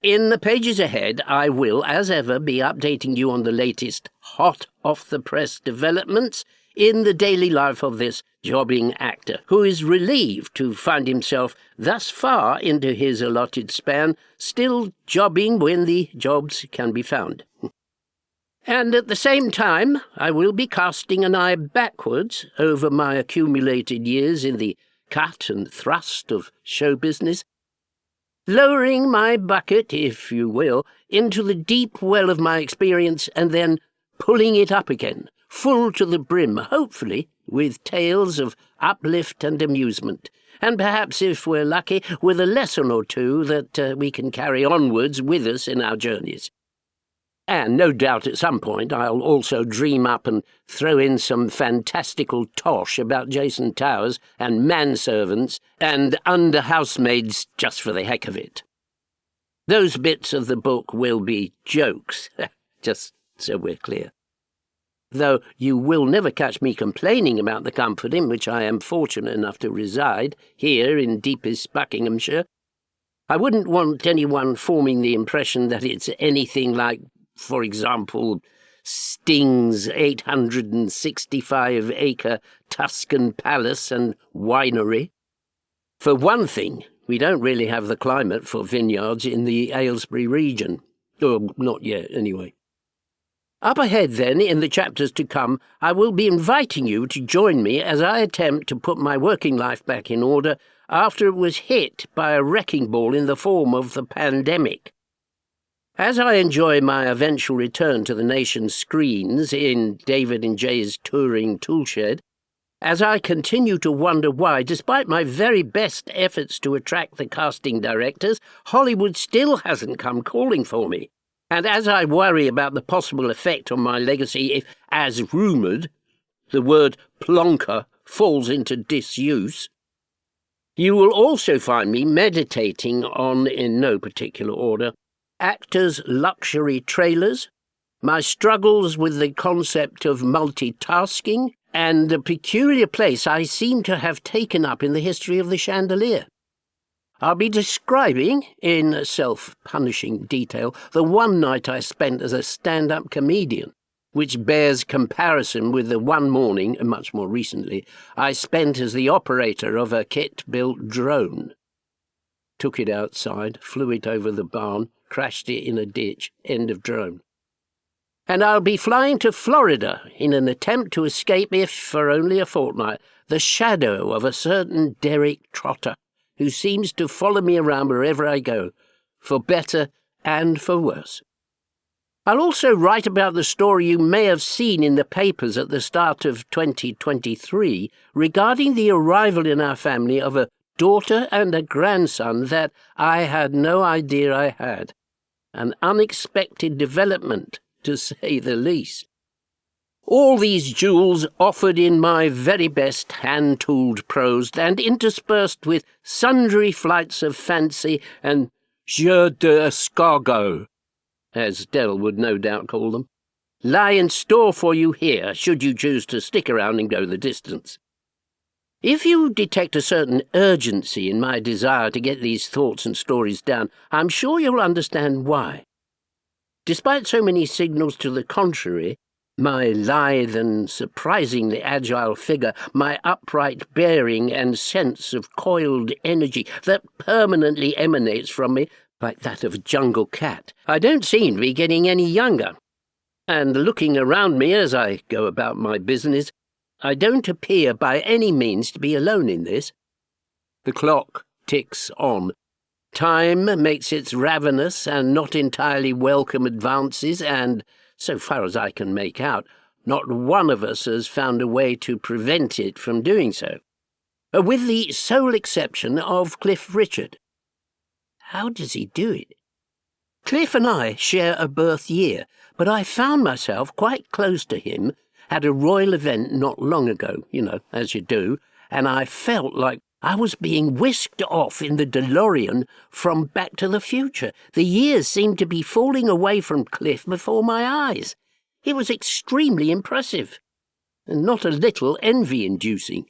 In the pages ahead, I will, as ever, be updating you on the latest hot-off-the-press developments in the daily life of this jobbing actor, who is relieved to find himself thus far into his allotted span, still jobbing when the jobs can be found. And at the same time, I will be casting an eye backwards over my accumulated years in the cut and thrust of show business, lowering my bucket, if you will, into the deep well of my experience and then pulling it up again, full to the brim, hopefully, with tales of uplift and amusement, and perhaps, if we're lucky, with a lesson or two that we can carry onwards with us in our journeys. And no doubt at some point I'll also dream up and throw in some fantastical tosh about Jason Towers and manservants and under-housemaids just for the heck of it. Those bits of the book will be jokes, just so we're clear. Though you will never catch me complaining about the comfort in which I am fortunate enough to reside, here in deepest Buckinghamshire. I wouldn't want anyone forming the impression that it's anything like, for example, Sting's 865-acre Tuscan palace and winery. For one thing, we don't really have the climate for vineyards in the Aylesbury region. Or not yet, anyway. Up ahead, then, in the chapters to come, I will be inviting you to join me as I attempt to put my working life back in order after it was hit by a wrecking ball in the form of the pandemic. As I enjoy my eventual return to the nation's screens in David and Jay's touring toolshed, as I continue to wonder why, despite my very best efforts to attract the casting directors, Hollywood still hasn't come calling for me, and as I worry about the possible effect on my legacy if, as rumoured, the word plonker falls into disuse, you will also find me meditating on, in no particular order, actors' luxury trailers, my struggles with the concept of multitasking, and the peculiar place I seem to have taken up in the history of the chandelier. I'll be describing, in self-punishing detail, the one night I spent as a stand-up comedian, which bears comparison with the one morning, and much more recently, I spent as the operator of a kit-built drone. Took it outside, flew it over the barn, crashed it in a ditch, end of drone. And I'll be flying to Florida in an attempt to escape, if for only a fortnight, the shadow of a certain Derek Trotter, who seems to follow me around wherever I go, for better and for worse. I'll also write about the story you may have seen in the papers at the start of 2023 regarding the arrival in our family of a daughter and a grandson that I had no idea I had. An unexpected development, to say the least. All these jewels offered in my very best hand-tooled prose and interspersed with sundry flights of fancy and jeux d'escargot, as Dell would no doubt call them, lie in store for you here, should you choose to stick around and go the distance. If you detect a certain urgency in my desire to get these thoughts and stories down, I'm sure you'll understand why. Despite so many signals to the contrary, my lithe and surprisingly agile figure, my upright bearing and sense of coiled energy that permanently emanates from me like that of a jungle cat, I don't seem to be getting any younger. And looking around me as I go about my business, I don't appear by any means to be alone in this. The clock ticks on. Time makes its ravenous and not entirely welcome advances, and, so far as I can make out, not one of us has found a way to prevent it from doing so, with the sole exception of Cliff Richard. How does he do it? Cliff and I share a birth year, but I found myself quite close to him at a royal event not long ago, as you do, and I felt like I was being whisked off in the DeLorean from Back to the Future. The years seemed to be falling away from Cliff before my eyes. It was extremely impressive, and not a little envy-inducing.